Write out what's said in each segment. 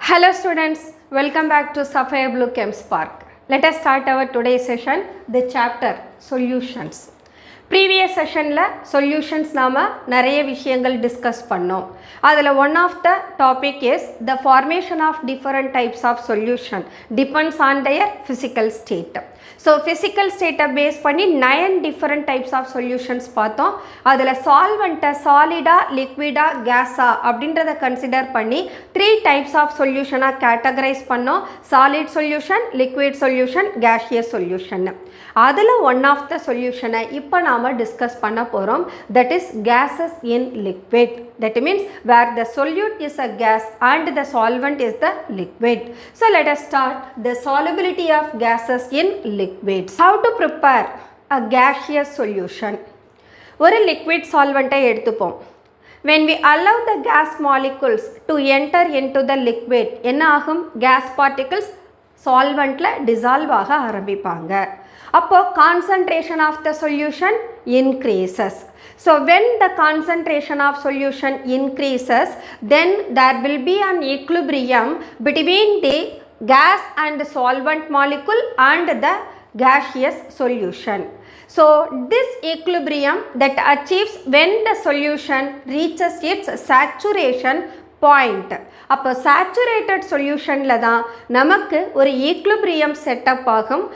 Hello students, welcome back to SapphireBlueChemspark. Let us start our today's session, the chapter Solutions. Previous sessionல solutions நாம நிறைய விஷயங்கள் discuss பண்ணோம். அதில் one of the topic is the formation of different types of solution depends on their physical state. So physical state base பண்ணி 9 different types of solutions பார்த்தோம். அதில் solvent solid-ஆ liquid-ஆ gas-ஆ அப்படின்றத consider பண்ணி 3 types of solution categorize பண்ணோம். Solid solution, liquid solution, gaseous solution. அதில் one of the solution இப்போ நாம discuss பண்ண போகிறோம், that is gases in liquid. That means where the solute is a gas and the solvent is the liquid. So let us start the solubility of gases in liquids. How to prepare a gaseous solution? ஒரு liquid solvent எடுத்துப்போம். When we allow the gas molecules to enter into the liquid, என்ன ஆகும்? Gas particles solventல dissolve ஆக ஆரம்பிப்பாங்க. அப்போ concentration of the solution increases. So when the concentration of solution increases, then there will be an equilibrium between the gas and solvent molecule and the gaseous solution. So this equilibrium that achieves when the solution reaches its saturation point. அப்போ saturated solutionல தான் நமக்கு ஒரு equilibrium setup ஆகும்.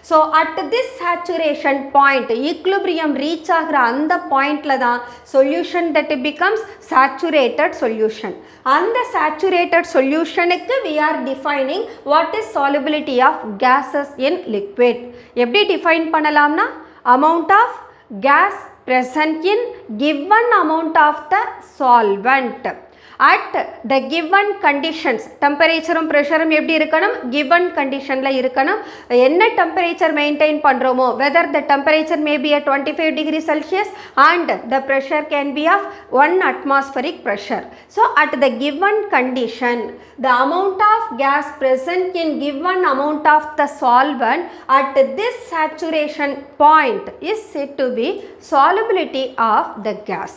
So at this saturation point, equilibrium reach ஆகிற அந்த பாயிண்ட்ல தான் solution that becomes saturated solution. அந்த saturated solutionக்கு we are defining what is solubility of gases in liquid. எப்படி define பண்ணலாம்னா, amount of gas present in given amount of the solvent at the given conditions. temperature pressure எப்படி இருக்கணும்? given conditionல இருக்கணும். என்ன temperature maintain பண்றோமோ, whether the temperature may be at 25 degrees Celsius and the pressure can be of 1 atmospheric pressure. So at the given condition, the amount of gas present in given amount of the solvent at this saturation point is said to be solubility of the gas.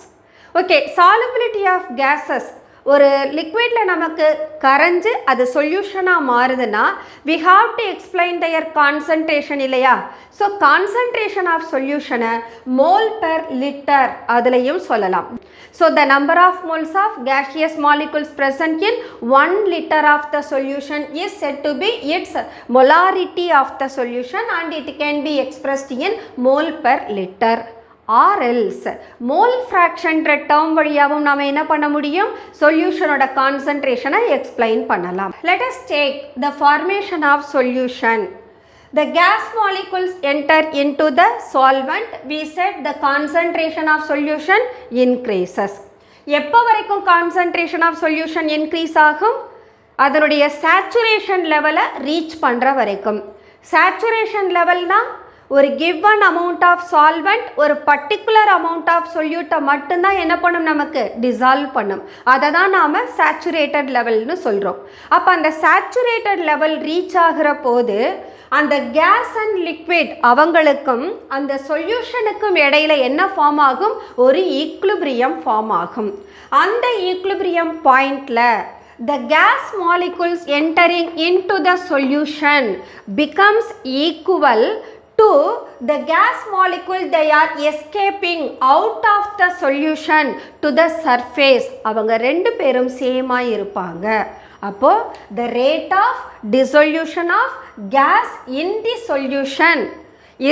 Okay, solubility of gases ஒரு லிக்விட்ல நமக்கு கரைஞ்சு அது சொல்யூஷனாக மாறுதுன்னா we have to explain their concentration இல்லையா? So concentration of சொல்யூஷனை mole per litre அதுலேயும் சொல்லலாம். So the number of moles of gaseous molecules present in 1 liter of the solution is said to be its molarity of the solution and it can be expressed in mole per liter. Or else mole fraction term வழியாவும் நாம என்ன பண்ண முடியும்? சொல்யூஷனோட கான்சன்ட்ரேஷனை explain பண்ணலாம். Let us take the formation of solution. The gas molecules enter into the solvent. We said the concentration of solution increases. எப்போ வரைக்கும் concentration of solution increase ஆகும்? அதனுடைய saturation level reach பண்ற வரைக்கும். Saturation levelனா ஒரு given amount of solvent ஒரு particular amount of solute மட்டும்தான் என்ன பண்ணும்? நமக்கு dissolve பண்ணும். அதை தான் நாம் saturated levelனு சொல்கிறோம். அப்போ அந்த saturated level reach ஆகிற போது அந்த gas and liquid அவங்களுக்கும் அந்த சொல்யூஷனுக்கும் இடையில என்ன ஃபார்ம் ஆகும்? ஒரு equilibrium ஃபார்ம் ஆகும். அந்த equilibrium பாயிண்ட்ல the gas molecules entering into the solution becomes equal to the gas molecule they are escaping out of the solution to the surface. அவங்க ரெண்டு பேரும் சேமா இருப்பாங்க. அப்போ the rate of dissolution of gas in the solution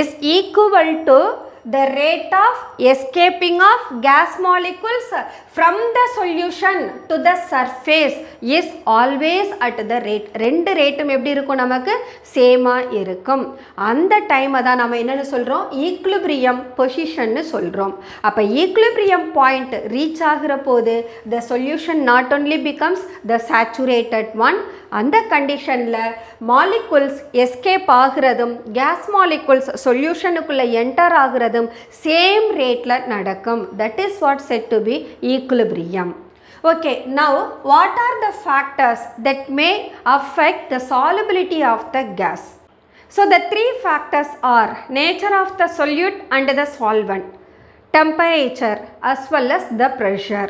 is equal to the rate of escaping of gas molecules from the solution to the surface is always at the rate. ரெண்டு ரேட்டும் எப்படி இருக்கும்? நமக்கு சேமா இருக்கும். அந்த டைமை தான் நம்ம என்னன்னு சொல்கிறோம்? ஈக்லிபிரியம் பொசிஷன்னு சொல்கிறோம். அப்போ ஈக்லிபிரியம் பாயிண்ட் ரீச் ஆகிற போது the solution not only becomes the saturated one, அந்த கண்டிஷனில் மாலிகுல்ஸ் எஸ்கேப் ஆகிறதும் கேஸ் மாலிகுல்ஸ் சொல்யூஷனுக்குள்ளே என்டர் ஆகிறதும் சேம் ரேட்டில் நடக்கும். That is what said to be equilibrium. Okay, now what are the factors that may affect the solubility of the gas? So the three factors are nature of the solute and the solvent, temperature as well as the pressure.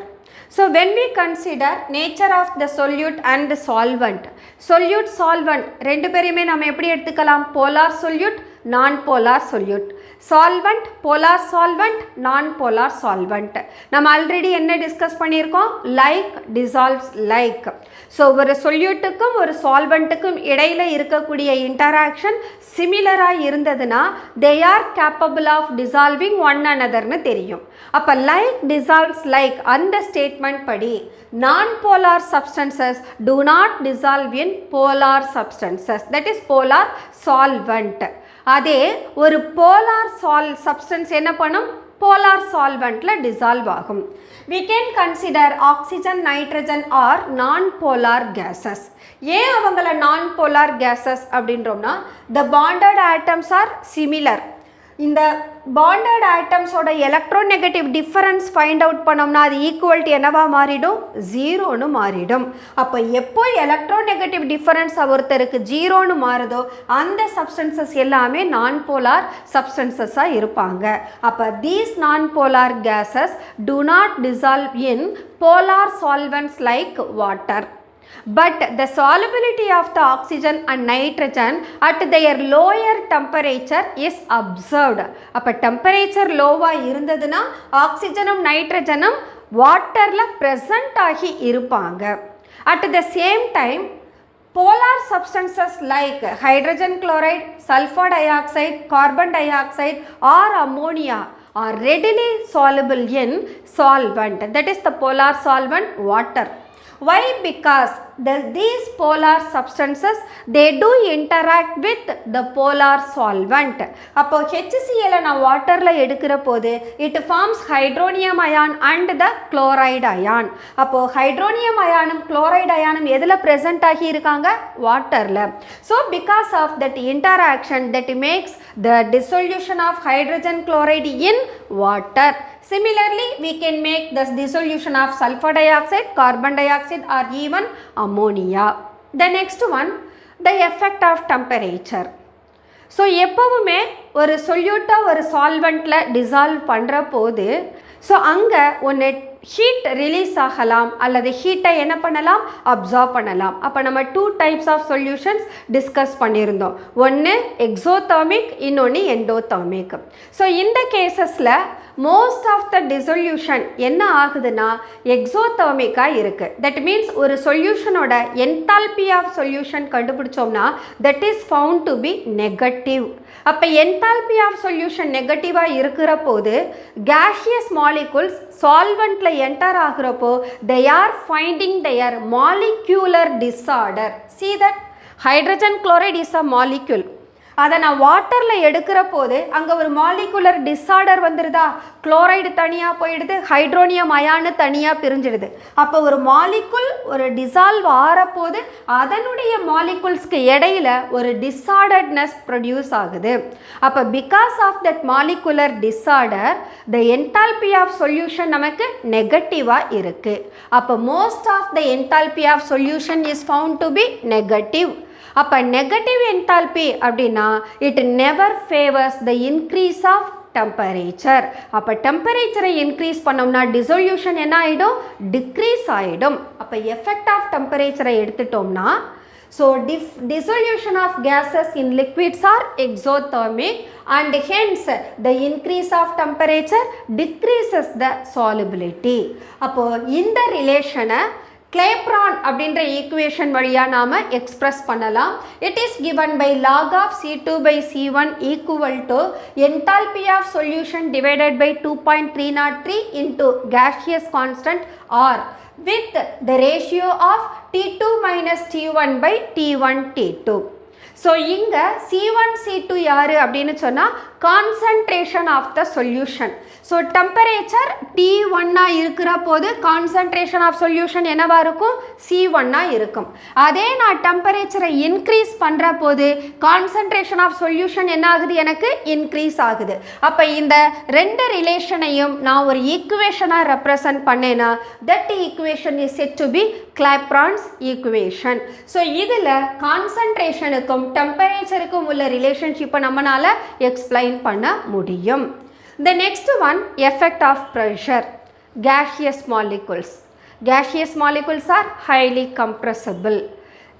So when we consider nature of the solute and the solvent, solute solvent ரெண்டு பேரையுமே நம்ம எப்படி எடுத்துக்கலாம்? polar solute, non polar solute. solvent, polar solvent, non polar solvent. நம்ம already என்ன discuss பண்ணியிருக்கோம்? like dissolves like. So ஒரு சொல்யூட்டுக்கும் ஒரு சால்வெண்ட்டுக்கும் இடையில் இருக்கக்கூடிய இன்டராக்ஷன் சிமிலராக இருந்ததுன்னா they are capable of dissolving one அனதர்னு தெரியும். அப்போ லைக் டிசால்வ்ஸ் லைக் அந்த ஸ்டேட்மெண்ட் படி non polar substances do not dissolve in polar substances, that is polar solvent. அதே ஒரு போலார் சப்ஸ்டன்ஸ் என்ன பண்ணும்? polar solventல dissolve ஆகும். We can consider oxygen, nitrogen are non-polar gases. ஏன் அவங்கள non-polar gases அப்படின்றோம்னா the bonded atoms are similar. இந்த bonded atoms ஓட electronegative difference find out பண்ணோம்னா அது equality என்னவா மாறிடும்? 0னு மாறிடும். அப்போ எப்போ electronegative difference ஒருத்தருக்கு 0னு மாறுதோ அந்த substances எல்லாமே non-polar substances இருப்பாங்க. அப்போ these non-polar gases do not dissolve in polar solvents like water. But the solubility of the oxygen and nitrogen at their lower temperature is observed. அப்போ temperature லோவா இருந்ததுன்னா ஆக்சிஜனும் நைட்ரஜனும் வாட்டர்ல present ஆகி இருப்பாங்க. At the same time polar substances like hydrogen chloride, sulfur dioxide, carbon dioxide or ammonia are readily soluble in solvent, that is the polar solvent water. Why? Because these polar substances they do interact with the polar solvent. அப்போ HCl நான் வாட்டர்ல எடுக்கிற போது it forms hydronium ion and the chloride ion. அப்போ hydronium ion chloride ion எதுல present ஆகி இருக்காங்க? வாட்டர்ல. So because of that interaction that makes the dissolution of hydrogen chloride in water. Similarly, we can make the dissolution of sulfur dioxide, carbon dioxide or even ammonia. The next one, the effect of temperature. So, எப்பவுமே ஒரு சொல்யூட்டை ஒரு சால்வெண்ட்டில் dissolve பண்ணுற போது so அங்கே ஒன்று heat release ஆகலாம் அல்லது ஹீட்டை என்ன பண்ணலாம்? அப்சார்ப் பண்ணலாம். அப்போ நம்ம 2 types ஆஃப் சொல்யூஷன்ஸ் டிஸ்கஸ் பண்ணியிருந்தோம். ஒன்று எக்ஸோதர்மிக், இன்னொன்று எண்டோதர்மிக். ஸோ இந்த கேசஸில் மோஸ்ட் ஆஃப் த டிசொல்யூஷன் என்ன ஆகுதுன்னா எக்ஸோதர்மிக்காக இருக்குது. தட் மீன்ஸ் ஒரு சொல்யூஷனோட என்தால்பி ஆஃப் சொல்யூஷன் கண்டுபிடிச்சோம்னா that is found to be negative. அப்போ என்தால்பி ஆஃப் சொல்யூஷன் நெகட்டிவாக இருக்கிற போது கேஷியஸ் மாலிகுல்ஸ் சால்வெண்ட்டில் என்டர் ஆகிறப்போ they are finding their molecular disorder. See that hydrogen chloride is a molecule. அதை நான் வாட்டரில் எடுக்கிற போது அங்கே ஒரு மாலிகுலர் டிஸார்டர் வந்துடுதா? குளோரைடு தனியாக போயிடுது, ஹைட்ரோனியம் அயானு தனியாக பிரிஞ்சிடுது. அப்போ ஒரு மாலிகுல் ஒரு டிசால்வ் ஆகிறப்போது அதனுடைய மாலிகுல்ஸ்க்கு இடையில் ஒரு டிஸார்டர்ட்னஸ் ப்ரொடியூஸ் ஆகுது. அப்போ because of that molecular disorder the enthalpy of solution நமக்கு நெகட்டிவாக இருக்குது. அப்போ most of the enthalpy of solution is found to be negative. அப்போ நெகட்டிவ் என்தால்பி அப்படின்னா it never favours the increase of temperature. அப்போ டெம்பரேச்சரை இன்க்ரீஸ் பண்ணோம்னா டிசொல்யூஷன் என்ன ஆகிடும்? டிக்ரீஸ் ஆகிடும். அப்போ எஃபெக்ட் ஆஃப் டெம்பரேச்சரை எடுத்துட்டோம்னா so dissolution of gases in liquids are exothermic and hence the increase of temperature decreases the solubility. அப்போ இந்த ரிலேஷனை கிளேப்ரான் அப்படின்ற ஈக்குவேஷன் வழியாக நாம் எக்ஸ்பிரஸ் பண்ணலாம். It is given by log of C2/C1 equal to enthalpy of solution divided by 2.303 into gaseous constant R with the ratio of T2 minus T1 by T1 T2. So இங்கே C1 C2 யார் அப்படின்னு சொன்னால் concentration of the solution. So temperature T1 இருக்கிற போது concentration of solution என்னவா இருக்கும்? C1 இருக்கும். அதே நான் டெம்பரேச்சரை இன்க்ரீஸ் பண்ணுற போது கான்சன்ட்ரேஷன் ஆஃப் சொல்யூஷன் என்ன ஆகுது? எனக்கு இன்க்ரீஸ் ஆகுது. அப்போ இந்த ரெண்டு ரிலேஷனையும் நான் ஒரு ஈக்குவேஷனாக ரெப்ரசன்ட் பண்ணேன்னா that equation is set to be Clapeyron's equation. So இதில் கான்சன்ட்ரேஷனுக்கும் டெம்பரேச்சருக்கும் உள்ள ரிலேஷன்ஷிப்பை நம்மளால் எக்ஸ்பிளைன் பண்ண முடியும். The next one, effect of pressure, gaseous molecules. gaseous molecules are highly compressible.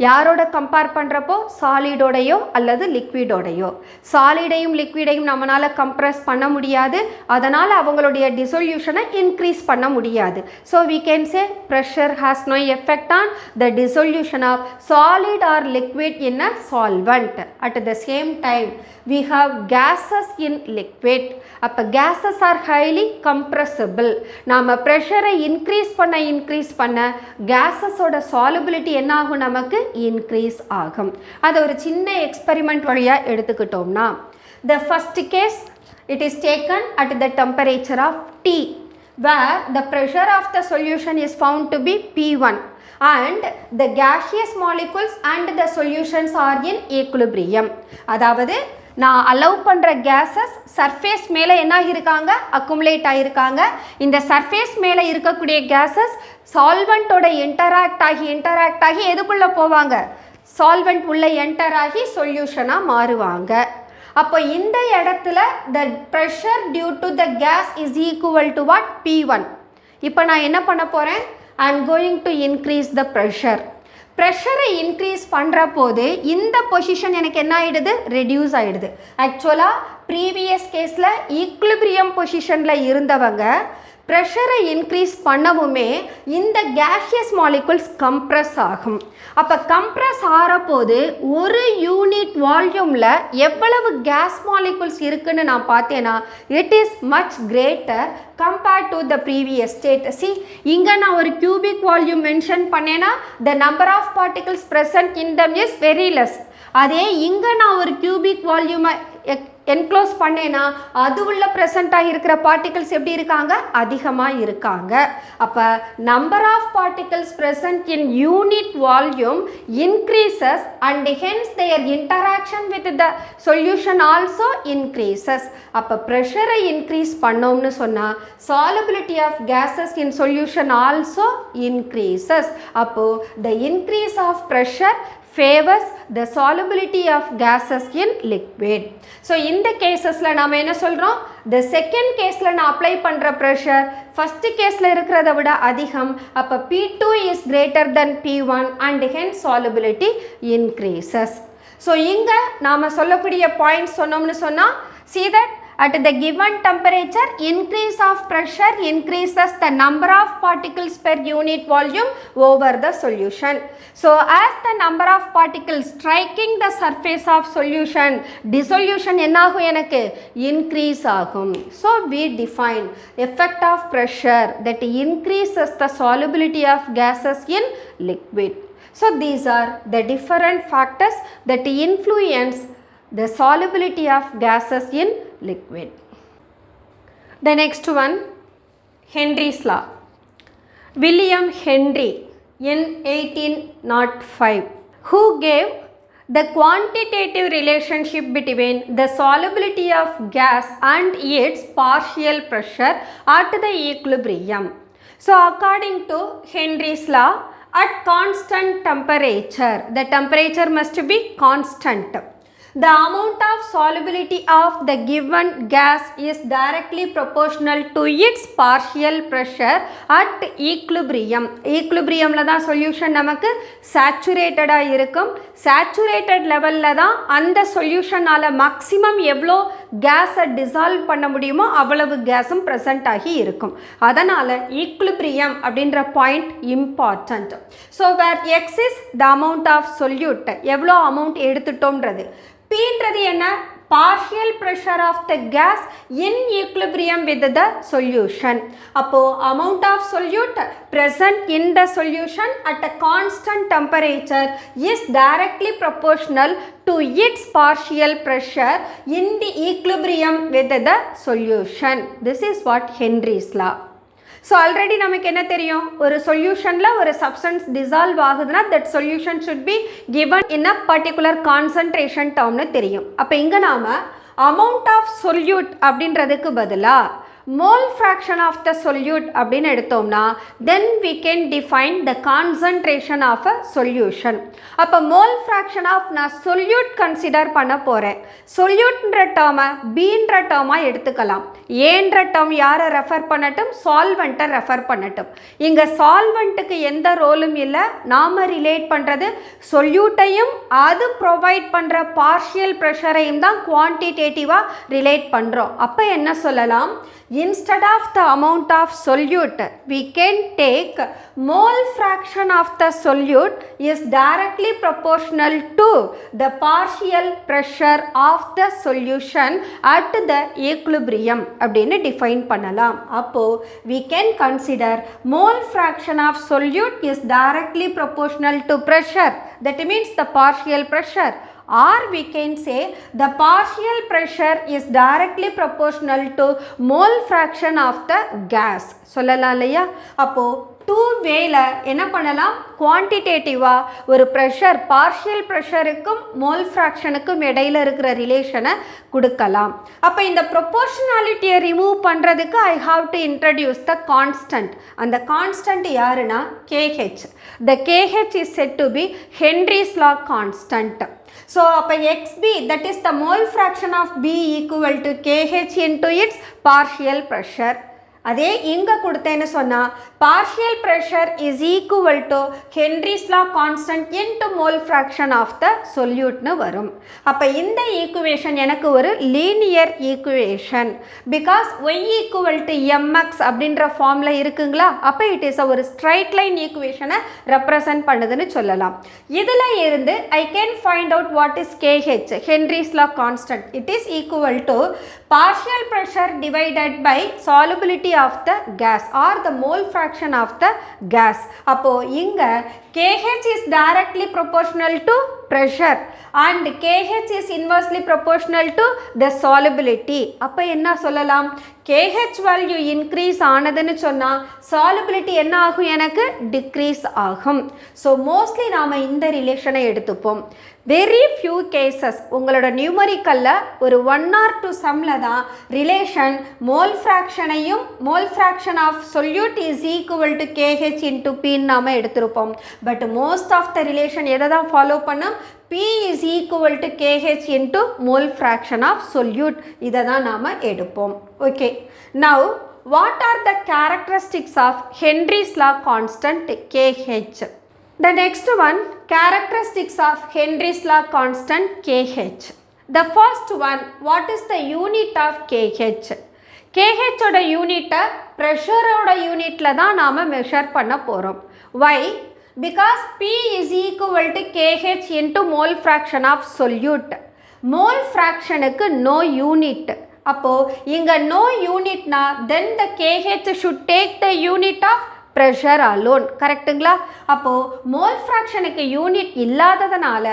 யாரோட கம்பேர் பண்ணுறப்போ சாலிடோடையோ அல்லது லிக்விடோடையோ. சாலிடையும் லிக்விடையும் நம்மளால் கம்ப்ரெஸ் பண்ண முடியாது, அதனால் அவங்களுடைய டிசொல்யூஷனை இன்க்ரீஸ் பண்ண முடியாது. So we can say pressure has no effect on the dissolution of solid or liquid in a solvent. At the same time we have gases in liquid. அப்போ gases are highly compressible. நாம் ப்ரெஷரை increase பண்ண gases-ஓட solubility என்ன ஆகும், நமக்கு increase ஆகும். அதை ஒரு சின்ன எக்ஸ்பெரிமெண்ட் வழியாக எடுத்துக்கிட்டோம்னா, the first case it is taken at the temperature of T, where the pressure of the solution is found to be P1 and the gaseous molecules and the solutions are in equilibrium. அதாவது நான் allow பண்ணுற gases surface மேலே என்ன ஆகியிருக்காங்க, accumulate ஆகியிருக்காங்க. இந்த surface மேலே இருக்கக்கூடிய கேஸஸ் சால்வெண்ட்டோட இன்டராக்ட் ஆகி எதுக்குள்ளே போவாங்க, சால்வெண்ட் உள்ள என்டர் ஆகி சொல்யூஷனாக மாறுவாங்க. அப்போ இந்த இடத்துல the pressure due to the gas is equal to what, P1. இப்போ நான் என்ன பண்ண போகிறேன், I am going to increase the pressure. ப்ரெஷரை இன்க்ரீஸ் பண்ணுற போது இந்த பொசிஷன் எனக்கு என்ன ஆகிடுது, ரெடியூஸ் ஆகிடுது. ஆக்சுவலாக ப்ரீவியஸ் கேஸில் ஈக்விலிபிரியம் பொசிஷனில் இருந்தவங்க ப்ரெஷரை இன்க்ரீஸ் பண்ணவுமே இந்த கேஷியஸ் மாலிகுல்ஸ் கம்ப்ரெஸ் ஆகும். அப்போ கம்ப்ரெஸ் ஆகிறப்போது ஒரு யூனிட் வால்யூமில் எவ்வளவு கேஸ் மாலிகுல்ஸ் இருக்குன்னு நான் பார்த்தேன்னா, it is much greater compared to the previous state. See, இங்கே நான் ஒரு cubic volume mention பண்ணேன்னா the number of particles present in them is very less. அதே இங்கே நான் ஒரு cubic volume என்க்ளோஸ் பண்ணேன்னா அது உள்ள ப்ரெசண்ட்டாக இருக்கிற பார்ட்டிகல்ஸ் எப்படி இருக்காங்க, அதிகமாக இருக்காங்க. அப்போ number of particles present in unit volume increases and hence their interaction with the solution also increases. அப்போ ப்ரெஷரை இன்க்ரீஸ் பண்ணோம்னு சொன்னால் solubility of gases in solution also increases. அப்போது the increase of pressure favors the solubility of gases in liquid. So இந்த கேசஸ்ல நாம என்ன சொல்றோம், the second கேஸ்ல நான் அப்ளை பண்ற pressure first கேஸ்ல இருக்கிறத விட அதிகம். அப்ப P2 is greater than P1 and hence solubility increases. So இங்க நாம சொல்லக்கூடிய பாயிண்ட்ஸ் சொன்னோம்னு சொன்னா, see that at the given temperature increase of pressure increases the number of particles per unit volume over the solution. So as the number of particles striking the surface of solution, dissolution என்னாகும், எனக்கு increase ஆகும். So we define effect of pressure that increases the solubility of gases in liquid. So these are the different factors that influence the solubility of gases in liquid. The next one, Henry's law. William Henry in 1805, who gave the quantitative relationship between the solubility of gas and its partial pressure at the equilibrium. So according to Henry's law, at constant temperature, the temperature must be constant, the amount of solubility of the given gas is directly proportional to its partial pressure at equilibrium. Equilibriumல தான் solution நமக்கு saturated-ஆ இருக்கும். Saturated levelல தான் அந்த solutionனால maximum எவ்வளோ கேஸை dissolve பண்ண முடியுமோ அவ்வளவு கேஸும் present ஆகி இருக்கும். அதனால் equilibrium அப்படின்ற point important. So where x is the amount of solute, எவ்வளோ amount எடுத்துட்டோம்ன்றது. P-ன்றது என்ன, partial pressure of the gas in equilibrium with the solution. அப்போ amount of solute present in the solution at a constant temperature is directly proportional to its partial pressure in the equilibrium with the solution. This is what Henry's law. So already நமக்கு என்ன தெரியும், ஒரு சொல்யூஷனில் ஒரு substance dissolve ஆகுதுன்னா that solution should be given in a particular concentration டேர்ம்னு தெரியும். அப்போ இங்கே நாம் அமௌண்ட் ஆஃப் சொல்யூட் அப்படின்றதுக்கு பதிலாக mole fraction of the solute அப்படின்னு எடுத்தோம்னா then we can define the concentration of a solution. அப்போ mole fraction of நான் solute consider பண்ண போகிறேன். solute டேர்மை bன்ற டேர்மாக எடுத்துக்கலாம். ஏன்ற டேர்ம் யாரை ரெஃபர் பண்ணட்டும், சால்வெண்ட்டை ரெஃபர் பண்ணட்டும். இங்கே சால்வெண்ட்டுக்கு எந்த ரோலும் இல்லை, நாம் ரிலேட் பண்ணுறது சொல்யூட்டையும் அது ப்ரொவைட் பண்ணுற பார்ஷியல் ப்ரெஷரையும் தான் குவான்டிடேட்டிவாக ரிலேட் பண்ணுறோம். அப்போ என்ன சொல்லலாம், instead of the amount of solute we can take mole fraction of the solute is directly proportional to the partial pressure of the solution at the equilibrium அப்படின்னு define பண்ணலாம். அப்போ we can consider mole fraction of solute is directly proportional to pressure, that means the partial pressure, or we can say the partial pressure is directly proportional to mole fraction of the gas. சொல்லலாம் இல்லையா? அப்போ two வேல என்ன பண்ணலாம், குவான்டிடேட்டிவாக ஒரு pressure partial ப்ரெஷருக்கும் mole ஃப்ராக்ஷனுக்கும் இடையில் இருக்கிற ரிலேஷனை கொடுக்கலாம். அப்போ இந்த ப்ரொபோர்ஷனாலிட்டியை ரிமூவ் பண்ணுறதுக்கு I have to introduce the constant. அந்த கான்ஸ்டன்ட் யாருன்னா KH. The KH is set to be Henry's law constant. So, XB, that is the mole fraction of B equal to KH into its partial pressure. அதே இங்கே கொடுத்தேன்னு சொன்னால் partial pressure is equal to Henry's law constant into mole fraction of the சொல்யூட்னு வரும். அப்போ இந்த ஈக்குவேஷன் எனக்கு ஒரு linear equation, because y equal to mx அப்படின்ற ஃபார்மில் இருக்குங்களா. அப்போ இட் இஸ் ஒரு ஸ்ட்ரைட் லைன் ஈக்குவேஷனை ரெப்ரசன்ட் பண்ணுதுன்னு சொல்லலாம். இதில் இருந்து I can find out what is KH, Henry's law constant. It is equal to partial pressure divided by solubility of the gas or the mole fraction of the gas. அப்போ இங்க KH is directly proportional to pressure and KH is inversely proportional to the solubility. அப்போ என்ன சொல்லலாம், KH value increase ஆனதுன்னு சொன்னால் solubility என்ன ஆகும், எனக்கு decrease ஆகும். ஸோ மோஸ்ட்லி நாம் இந்த ரிலேஷனை எடுத்துப்போம். வெரி ஃபியூ கேசஸ் உங்களோட நியூமரிக்கலில் ஒரு 1 or 2 சம்மில் தான் ரிலேஷன் மோல் ஃப்ராக்ஷனையும் mole fraction of solute is equal to KH into பின்னு நாம் எடுத்திருப்போம். But most of the relation எதை தான் ஃபாலோ பண்ணோம், P is equal to KH into mole fraction of solute. இதை தான் நாம் எடுப்போம். Okay. Now, what are the characteristics of Henry's law constant KH? The next one, characteristics of Henry's law constant KH. The first one, what is the unit of KH? KH ஓட யூனிட்டை ப்ரெஷரோட யூனிட்டில் தான் நாம் measure பண்ண போகிறோம். Why? Because P is equal to KH into mole fraction of solute. Mole fractionக்கு no unit. அப்போ இங்க no unitனா then the KH should take the unit of pressure alone. கரெக்ட்டுங்களா? அப்போ mole fractionக்கு யூனிட் இல்லாததனால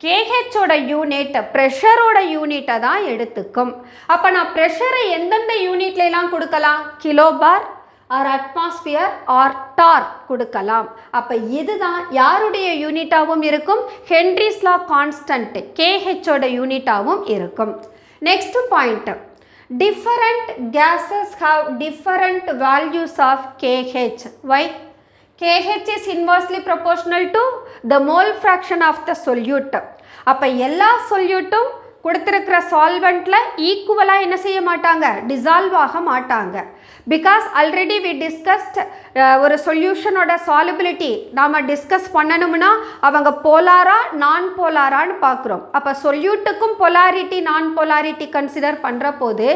KH ஓட யூனிட் ப்ரெஷரோட யூனிட்டை தான் எடுத்துக்கும். அப்போ நான் ப்ரெஷரை எந்தெந்த யூனிட்லாம் கொடுக்கலாம், கிலோபார் or atmosphere or torque கொடுக்கலாம். அப்போ இதுதான் யாருடைய யூனிட்டாகவும் இருக்கும், ஹென்ரிஸ் லா கான்ஸ்டன்ட் KH ஓட யூனிட்டாகவும் இருக்கும். Next point, different gases have different values of KH. Why? KH is inversely proportional to the mole fraction of the solute. அப்போ எல்லா சொல்யூட்டும் கொடுத்துருக்கிற சால்வெண்ட்டில் ஈக்குவலாக என்ன செய்ய மாட்டாங்க, டிசால்வ் ஆக மாட்டாங்க. பிகாஸ் ஆல்ரெடி வி டிஸ்கஸ்ட் ஒரு சொல்யூஷனோட சாலிபிலிட்டி நாம் டிஸ்கஸ் பண்ணணும்னா அவங்க போலாரா நான் போலாரான்னு பார்க்குறோம். அப்போ சொல்யூட்டுக்கும் பொலாரிட்டி நான் பொலாரிட்டி கன்சிடர் பண்ணுற போது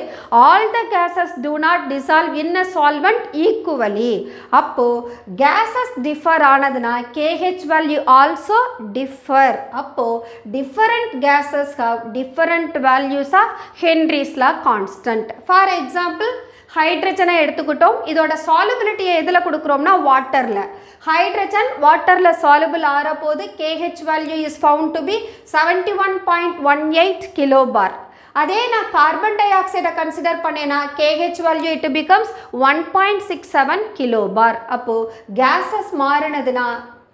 all the gases do not dissolve in a solvent equally. அப்போது கேசஸ் டிஃபர் ஆனதுன்னா KH வேல்யூ ஆல்சோ டிஃபர். அப்போது different gases have different values of Henry's law constant. For example, ஹைட்ரஜனை எடுத்துக்கிட்டோம். இதோட சாலுபிலிட்டியை எதில் கொடுக்குறோம்னா வாட்டரில். ஹைட்ரஜன் வாட்டரில் சாலுபிள் ஆகிற போது KH value is found to be 71.18 kilobar. அதே நான் கார்பன் டை ஆக்சைடை கன்சிடர் பண்ணேன்னா KH value it becomes 1.67 kilobar. அப்போது கேஸஸ் மாறினதுன்னா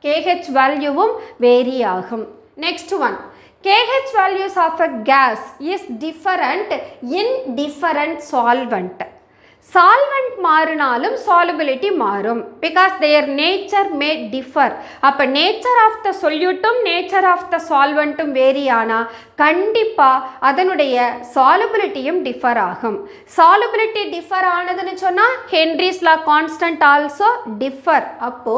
KH வேல்யூவும் வேரி ஆகும். Next one, KH values of a gas is different in different solvent. solvent மாறினாலும் solubility மாறும் because their nature may differ. அப்ப nature of the solute nature of the solvent vary ஆனா கண்டிப்பா அதனுடைய solubilityயும் differ ஆகும். Solubility differ ஆனதுன்னு சொன்னா Henry's law constant also differ. அப்போ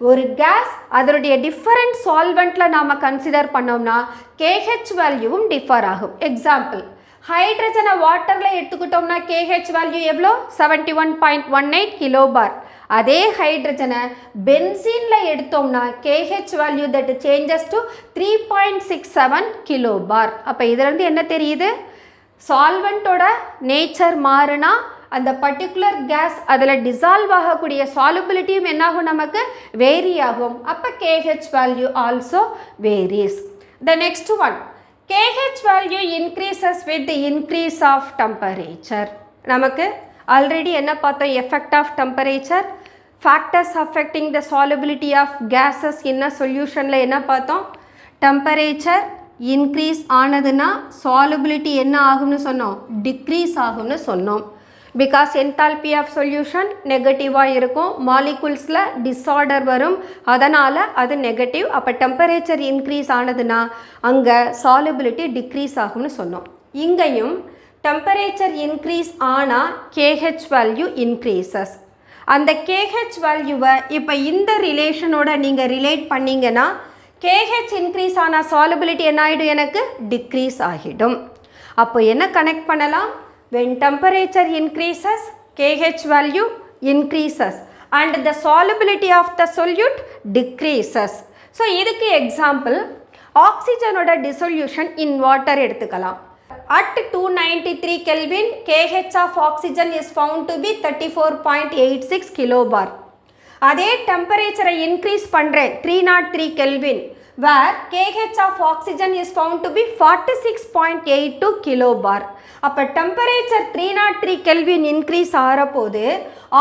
ஒரு gas அதனுடைய different solventல நாம consider பண்ணோம்னா KH வேல்யூவும் differ ஆகும். Example, ஹைட்ரஜனை வாட்டரில் எடுத்துக்கிட்டோம்னா KH வேல்யூ எவ்வளோ 71.18 கிலோபார். அதே ஹைட்ரஜனை பென்சீனில் எடுத்தோம்னா KH value that changes to 3.67 கிலோபார். அப்போ இதிலிருந்து என்ன தெரியுது, சால்வெண்ட்டோட நேச்சர் மாறுனா அந்த பர்டிகுலர் கேஸ் அதில் டிசால்வ் ஆகக்கூடிய சாலுபிலிட்டியும் என்னாகும், நமக்கு வேரி ஆகும். அப்போ KH value also varies. The next one, KH value increases with the increase of temperature. நமக்கு ஆல்ரெடி என்ன பார்த்தோம், effect of temperature, factors affecting the solubility of gases in a solutionல என்ன பார்த்தோம், temperature increase ஆனதுன்னா solubility என்ன ஆகும்னு சொன்னோம், decrease ஆகும்னு சொன்னோம். because enthalpy of solution நெகட்டிவாக இருக்கும், மாலிகுல்ஸில் டிஸார்டர் வரும், அதனால் அது நெகட்டிவ். அப்போ டெம்பரேச்சர் இன்க்ரீஸ் ஆனதுன்னா அங்கே சாலுபிலிட்டி டிக்ரீஸ் ஆகும்னு சொன்னோம். இங்கேயும் டெம்பரேச்சர் இன்க்ரீஸ் ஆனால் KH வேல்யூ இன்க்ரீசஸ். அந்த KH வேல்யூவை இப்போ இந்த ரிலேஷனோட நீங்கள் ரிலேட் பண்ணிங்கன்னா KH இன்க்ரீஸ் ஆனால் சாலுபிலிட்டி என்ன ஆகிடும், எனக்கு டிக்ரீஸ் ஆகிடும். அப்போ என்ன கனெக்ட் பண்ணலாம், when temperature increases KH value increases and the solubility of the solute decreases. So இதுக்கு example, oxygen ஓட dissolution in water எடுத்துக்கலாம். At 293 Kelvin KH of oxygen is found to be 34.86 kilobar. அதே temperature increase பண்றேன் 303 Kelvin where KH of oxygen is found to be 46.82 kilobar. அப்போ temperature 303 kelvin increase ஆகிற போது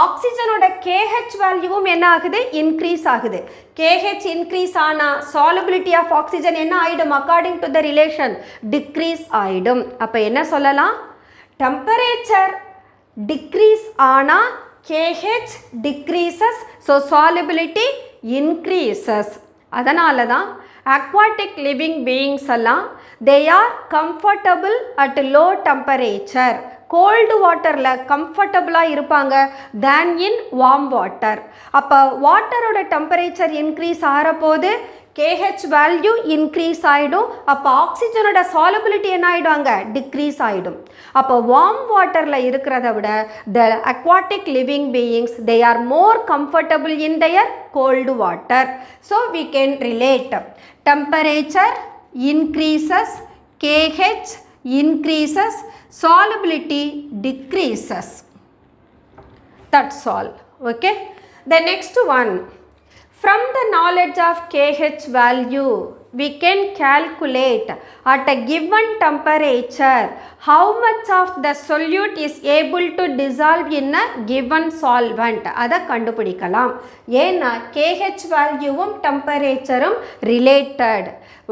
ஆக்சிஜனோட KH வேல்யூவும் என்ன ஆகுது, இன்க்ரீஸ் ஆகுது. KH இன்க்ரீஸ் ஆனால் சாலுபிலிட்டி ஆஃப் ஆக்சிஜன் என்ன ஆகிடும், according to the relation decrease ஆகிடும். அப்போ என்ன சொல்லலாம், டெம்பரேச்சர் டிக்ரீஸ் ஆனால் KH decreases, so solubility increases. அதனால தான் aquatic living beings எல்லாம் they are comfortable at low temperature, cold வாட்டரில் கம்ஃபர்டபுளாக இருப்பாங்க than in warm water. அப்போ வாட்டரோட டெம்பரேச்சர் இன்க்ரீஸ் ஆகிற போது KH வேல்யூ இன்க்ரீஸ் ஆகிடும். அப்போ ஆக்சிஜனோட சாலுபிலிட்டி என்ன ஆகிடும், அங்கே டிக்ரீஸ் ஆகிடும். அப்போ வார்ம் வாட்டரில் இருக்கிறத விட the aquatic living beings they are more comfortable in their cold water. So we can relate temperature increases, KH increases, solubility decreases. That's all. Okay. The next one, from the knowledge of KH value we can calculate at a given temperature how much of the solute is able to dissolve in a given solvent. அதை கண்டுபிடிக்கலாம். ஏன்னா KH வேல்யூவும் டெம்பரேச்சரும் related.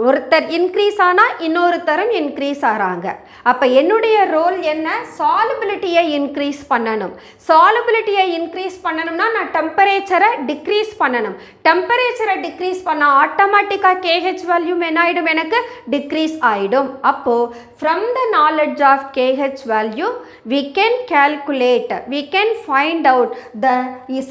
ஒருத்தர் increase ஆனால் இன்னொருத்தரும் increase ஆகிறாங்க. அப்போ என்னுடைய role என்ன, சாலுபிலிட்டியை இன்க்ரீஸ் பண்ணணும். சாலுபிலிட்டியை இன்க்ரீஸ் பண்ணணும்னா நான் டெம்பரேச்சரை டிக்ரீஸ் பண்ணணும். டெம்பரேச்சரை டிக்ரீஸ் பண்ணால் ஆட்டோமேட்டிக்காக KH வேல்யூம் என்ன ஆகிடும், எனக்கு டிக்ரீஸ் ஆகிடும். அப்போது from the knowledge of KH value we can calculate, we can find out the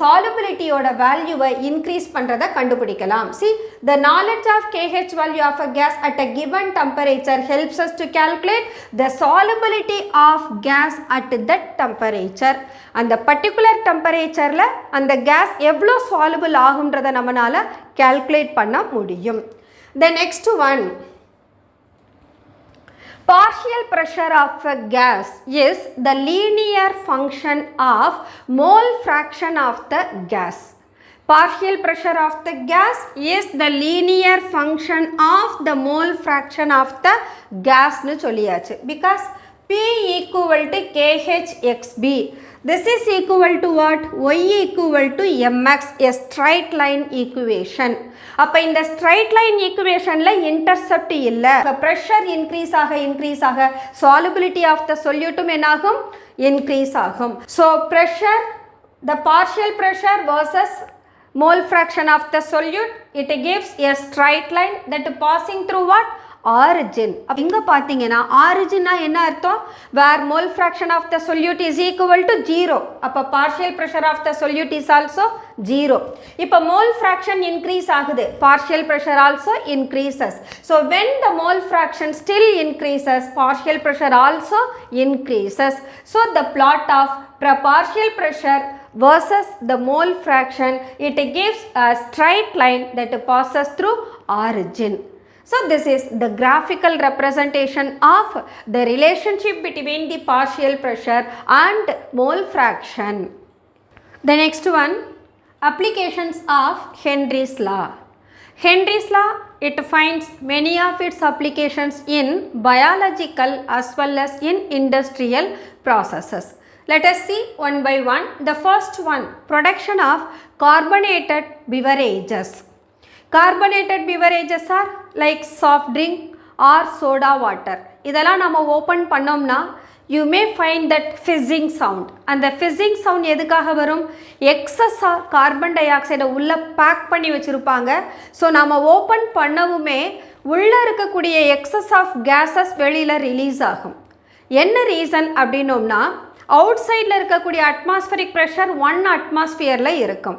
solubilityயோட வேல்யூவை இன்க்ரீஸ் பண்ணுறதை கண்டுபிடிக்கலாம். See, the knowledge of KH value of a gas at a given temperature helps us to calculate the solubility of gas at that temperature. அந்த particular டெம்பரேச்சரில் அந்த case எவ்வளோ soluble ஆகுன்றதை நம்மளால் calculate பண்ண முடியும். The next one, partial pressure of a gas is the linear function of mole fraction of the gas. Partial pressure of the gas is the linear function of the mole fraction of the gas nu சொல்லியாச்சு. Because P equal to KHXB. This is equal to what? Y equal to mx, a straight line equation. அப்போ இந்த straight line equationல intercept இல்லை. pressure increase ஆக solubility of the solute என்னாகும், increase ஆகும். So pressure, the partial pressure versus mole fraction of the solute, it gives a straight line that passing through what? Origin. இங்க பாத்தீங்கன்னா origin என்ன அர்த்தம்? where mole fraction of the solute is equal to 0. அப்ப partial pressure of the solute is also 0. இப்ப mole fraction increase ஆகுது. partial pressure also increases. So when the mole fraction still increases, partial pressure also increases. So the plot of partial pressure versus the mole fraction, it gives a straight line that passes through origin. So this is the graphical representation of the relationship between the partial pressure and mole fraction. The next one, applications of Henry's law. Henry's law, it finds many of its applications in biological as well as in industrial processes. Let us see one by one. The first one, production of carbonated beverages. Carbonated beverages are like soft drink or soda water. இதெல்லாம் நம்ம open பண்ணோம்னா you may find that fizzing sound. அந்த fizzing sound எதுக்காக வரும்? excess carbon டை ஆக்சைடை உள்ள back பண்ணி வச்சுருப்பாங்க. ஸோ நம்ம ஓப்பன் பண்ணவுமே உள்ளே இருக்கக்கூடிய excess of gases வெளியில் ரிலீஸ் ஆகும். என்ன ரீசன் அப்படின்னோம்னா outsideல இருக்கக்கூடிய atmospheric pressure 1 atmosphereல இருக்கும்.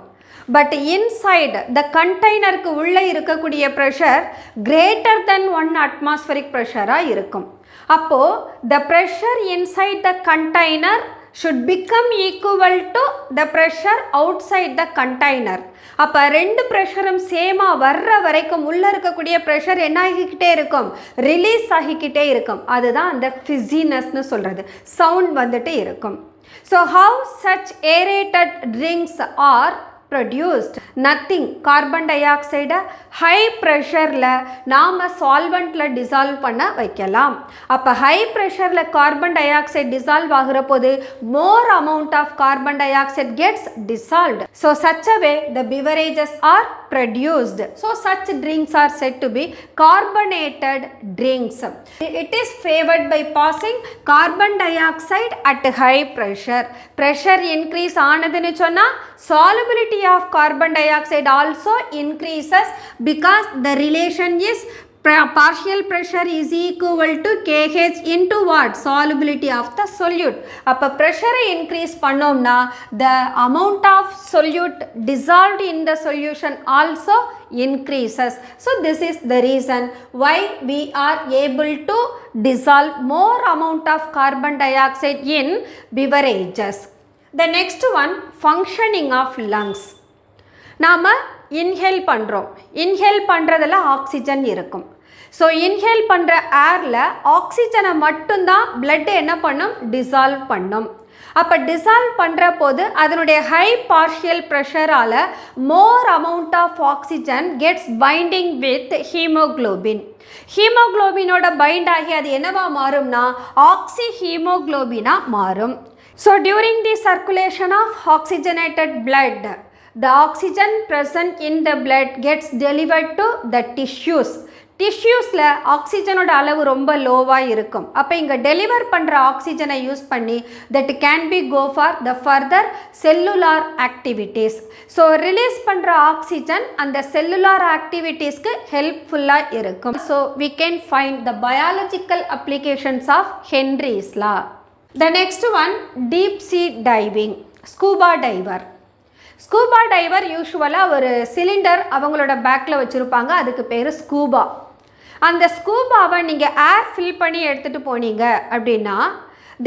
But inside the containerக்கு உள்ளே இருக்கக்கூடிய pressure greater than 1 atmospheric pressure இருக்கும். அப்போ the pressure inside the container should become equal to the pressure outside the container. அப்போ ரெண்டு ப்ரெஷரும் சேமாக வர்ற வரைக்கும் உள்ளே இருக்கக்கூடிய ப்ரெஷர் என்ன ஆகிக்கிட்டே இருக்கும்? ரிலீஸ் ஆகிக்கிட்டே இருக்கும். அதுதான் அந்த ஃபிஸினஸ்னு சொல்கிறது. சவுண்ட் வந்துட்டு இருக்கும். So how such aerated drinks are produced? nothing. carbon dioxide high pressureல நாம solventல dissolve பண்ண வைக்கலாம். அப்ப high pressureல carbon dioxide dissolve ஆகுற போது more amount of carbon dioxide gets dissolved. So such a way the beverages are produced. So such drinks are said to be carbonated drinks. It is favored by passing carbon dioxide at high pressure. Pressure increase ஆனதுன்னு சொன்னா solubility of carbon dioxide also increases because the relation is partial pressure is equal to KH into what? Solubility of the solute. அப்போ pressure increase பண்ணோம்னா the amount of solute dissolved in the solution also increases. So this is the reason why we are able to dissolve more amount of carbon dioxide in beverages. The next one, functioning of lungs. நாம் inhale பண்ணுறோம். Inhale பண்ணுறதில் oxygen இருக்கும். So inhale பண்ணுற ஏரில் ஆக்சிஜனை மட்டும்தான் blood என்ன பண்ணும்? Dissolve பண்ணும். அப்போ டிசால்வ் பண்ணுற போது அதனுடைய ஹை பார்ஷியல் ப்ரெஷரால் more amount of oxygen gets binding with haemoglobin. ஹீமோக்ளோபினோட பைண்ட் ஆகி அது என்னவா மாறும்னா ஆக்சி ஹீமோக்ளோபினாக மாறும். So during the circulation of oxygenated blood, the oxygen present in the blood gets delivered to the tissues. டிஷ்யூஸில் ஆக்சிஜனோட அளவு ரொம்ப லோவாக இருக்கும். அப்போ இங்கே டெலிவர் பண்ணுற ஆக்சிஜனை யூஸ் பண்ணி that can be go for the further cellular activities. So release பண்ணுற ஆக்சிஜன் அந்த செல்லுலார் ஆக்டிவிட்டீஸ்க்கு ஹெல்ப்ஃபுல்லாக இருக்கும். So we can find the biological applications of Henry's law. The next one, deep sea diving, scuba diver. Scuba diver யூஸ்வலாக ஒரு cylinder அவங்களோட பேக்கில் வச்சுருப்பாங்க. அதுக்கு பேர் ஸ்கூபா. அந்த ஸ்கூபாவை நீங்கள் ஏர் ஃபில் பண்ணி எடுத்துகிட்டு போனீங்க அப்படின்னா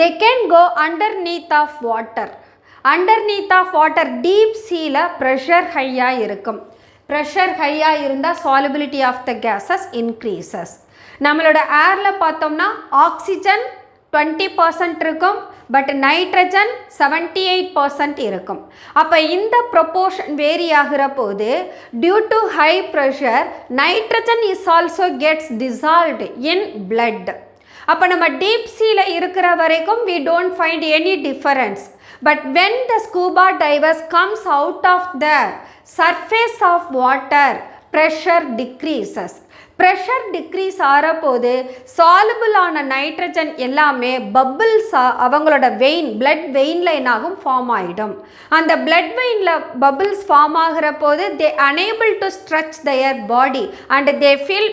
they can go underneath of water. underneath of water deep seaல ப்ரெஷர் ஹையாக இருக்கும். ப்ரெஷர் ஹையாக இருந்தால் solubility of the gases increases. நம்மளோட ஏரில் பார்த்தோம்னா ஆக்சிஜன் 20% இருக்கும், பட் நைட்ரஜன் 78% இருக்கும். அப்போ இந்த ப்ரொப்போர்ஷன் வேரி ஆகிற போது due to high pressure nitrogen is also gets dissolved in blood. அப்போ நம்ம டீப் சீல இருக்கிற வரைக்கும் we don't find any difference. But when the scuba divers comes out of the surface of water, pressure decreases. Pressure decrease ஆகிறபோது சாலுபிளான nitrogen எல்லாமே பபிள்ஸாக அவங்களோட வெயின் பிளட் வெயினில் என்னாகும் ஃபார்ம் ஆகிடும். அந்த பிளட் வெயினில் பபிள்ஸ் ஃபார்ம் ஆகிற போது they unable to stretch their body and they feel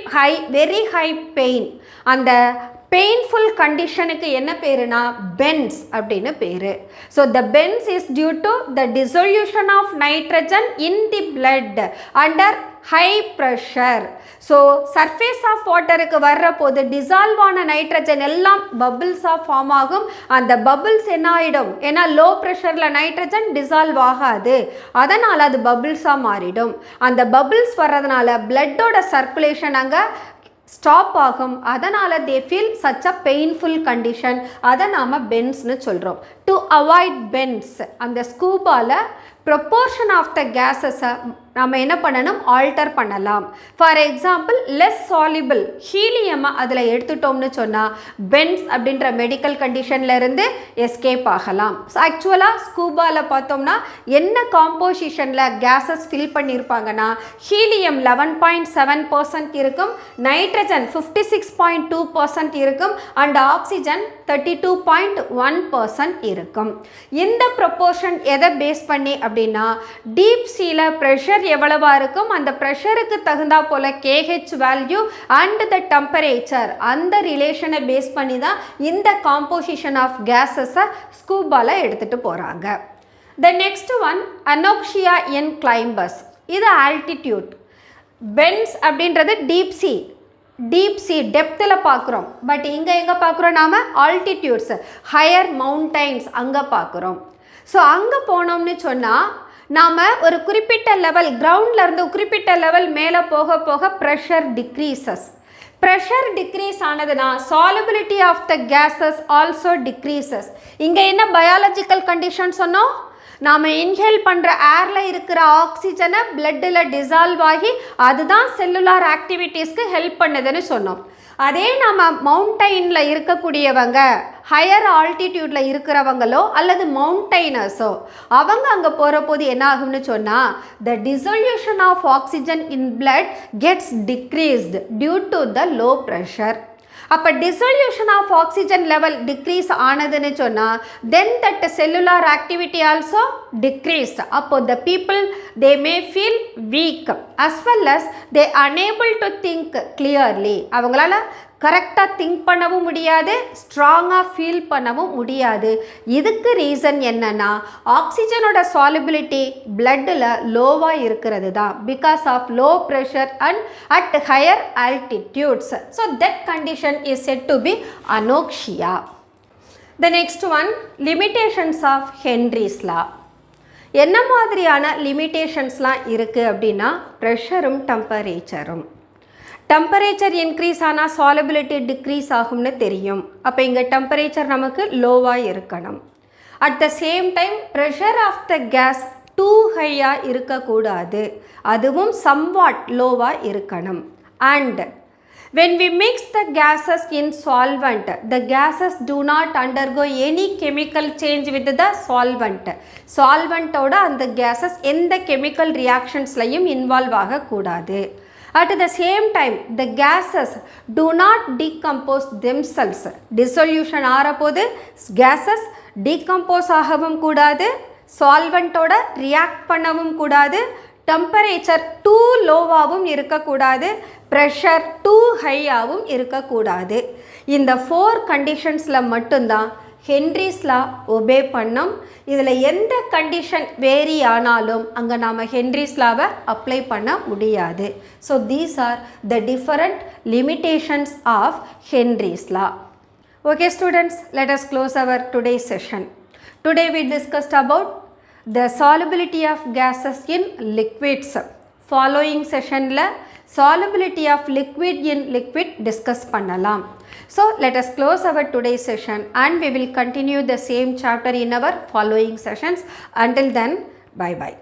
very high pain. அந்த பெயின்ஃபுல் கண்டிஷனுக்கு என்ன பேருனா பென்ஸ் அப்படின்னு பேர். So the bends is due to the dissolution of nitrogen in the blood under high pressure. So surface of வாட்டருக்கு வர்ற போது dissolve ஆன நைட்ரஜன் எல்லாம் பபிள்ஸாக ஃபார்ம் ஆகும். அந்த பபிள்ஸ் என்ன ஆகிடும், ஏன்னா லோ ப்ரெஷரில் நைட்ரஜன் டிசால்வ் ஆகாது, அதனால் அது பபிள்ஸாக மாறிடும். அந்த பபிள்ஸ் வர்றதுனால பிளட்டோட சர்க்குலேஷன் அங்கே ஸ்டாப் ஆகும். அதனால் they feel such a painful condition. அதை நாம் பென்ஸ்னு சொல்கிறோம். டு அவாய்ட் பென்ஸ் அந்த ஸ்கூபாவில் ப்ரொப்போர்ஷன் ஆஃப் த கேஸஸை நம்ம என்ன பண்ணணும், ஆல்டர் பண்ணலாம். ஃபார் எக்ஸாம்பிள் லெஸ் சாலிபிள் ஹீலியமை அதில் எடுத்துட்டோம்னு சொன்னால் பென்ஸ் அப்படின்ற மெடிக்கல் கண்டிஷன்லேருந்து எஸ்கேப் ஆகலாம். ஸோ ஆக்சுவலாக ஸ்கூபாவில் பார்த்தோம்னா என்ன காம்போசிஷனில் கேஸஸ் ஃபில் பண்ணியிருப்பாங்கன்னா ஹீலியம் 11.7% இருக்கும், நைட்ரஜன் 56.2% இருக்கும், அண்ட் ஆக்சிஜன் 32.1% இருக்கும். இந்த ப்ரொப்போர்ஷன் எதை பேஸ் பண்ணி அப்படின்னா டீப் சீல ப்ரெஷர் எவ்வளவா இருக்கும், அந்த ப்ரெஷருக்கு தகுந்தா போல KH value and the temperature அந்த ரிலேஷனை பேஸ் பண்ணி தான் இந்த காம்போசிஷன் ஆஃப் கேஸஸை ஸ்கூபால எடுத்துகிட்டு போகிறாங்க. The next one anoxia in climbers. இது ஆல்டிடியூட். பென்ஸ் அப்படின்றது டீப் சி டெப்த்தில் பார்க்குறோம். பட் இங்கே எங்கே பார்க்குறோம், நாம் ஆல்டிடியூட்ஸ் ஹையர் மவுண்டைன்ஸ் அங்கே பார்க்குறோம். ஸோ அங்கே போனோம்னு சொன்னால் நாம் ஒரு குறிப்பிட்ட லெவல் கிரவுண்ட்லேருந்து குறிப்பிட்ட லெவல் மேலே போக போக ப்ரெஷர் டிக்ரீசஸ். ப்ரெஷர் டிக்ரீஸ் ஆனதுன்னா solubility of the gases also decreases. இங்கே என்ன பயாலஜிக்கல் கண்டிஷன் சொன்னோம், நாம் இன்ஹேல் பண்ணுற ஏரில் இருக்கிற ஆக்சிஜனை பிளட்டில் டிசால்வ் ஆகி அதுதான் செல்லுலார் ஆக்டிவிட்டீஸ்க்கு ஹெல்ப் பண்ணுதுன்னு சொன்னோம். அதே நம்ம மவுண்டைனில் இருக்கக்கூடியவங்க ஹையர் ஆல்டிடியூடில் இருக்கிறவங்களோ அல்லது மவுண்டைனர்ஸோ அவங்க அங்கே போகிற போது என்ன ஆகும்னு சொன்னால் the dissolution of oxygen in blood gets decreased due to the low pressure. அப்போ dissolution of oxygen level decrease ஆனதுன்னு சொன்னால் then that cellular activity also decreased. அப்போ the people they may feel weak as well as they unable to think clearly. அவங்களால கரெக்டாக think பண்ணவும் முடியாது, ஸ்ட்ராங்காக feel பண்ணவும் முடியாது. இதுக்கு ரீசன் என்னென்னா ஆக்சிஜனோட சாலிபிலிட்டி பிளட்டில் லோவாக இருக்கிறது தான், because of low pressure and at higher altitudes. So that condition is set to be anoxia. The next one limitations of Henry's law. என்ன மாதிரியான லிமிட்டேஷன்ஸ்லாம் இருக்குது அப்படின்னா ப்ரெஷரும் டெம்பரேச்சரும். டெம்பரேச்சர் இன்க்ரீஸ் ஆனால் சாலபிலிட்டி டிக்ரீஸ் ஆகும்னு தெரியும். அப்போ இங்கே டெம்பரேச்சர் நமக்கு லோவாக இருக்கணும். At the same time pressure of the gas too ஹையாக இருக்கக்கூடாது, அதுவும் சம்வாட் லோவாக இருக்கணும். And when we mix the gases in solvent, the gases do not undergo any chemical change with the solvent. Solvent ஓட அந்த gases எந்த chemical reactionsலையும் involve ஆகக்கூடாது. At the same time, the gases do not decompose themselves. Dissolution ஆறபோது gases decompose ஆகவும் கூடாது, solventோட react பண்ணவும் கூடாது, temperature too லோவாகவும் இருக்கக்கூடாது, pressure too ஹையாகவும் இருக்கக்கூடாது. இந்த 4 கண்டிஷன்ஸில் மட்டும்தான் ஹென்ரிஸ் லா ஒபே பண்ணோம். இதில் எந்த கண்டிஷன் வேரி ஆனாலும் அங்கே நாம் ஹென்ரிஸ் லாவை அப்ளை பண்ண முடியாது. So these are the different limitations of Henry's law. Okay students, let us close our today's session. Today we discussed about the solubility of gases in liquids. Following sessionல solubility of liquid in liquid discuss பண்ணலாம். So let us close our today's session and we will continue the same chapter in our following sessions. Until then, bye bye.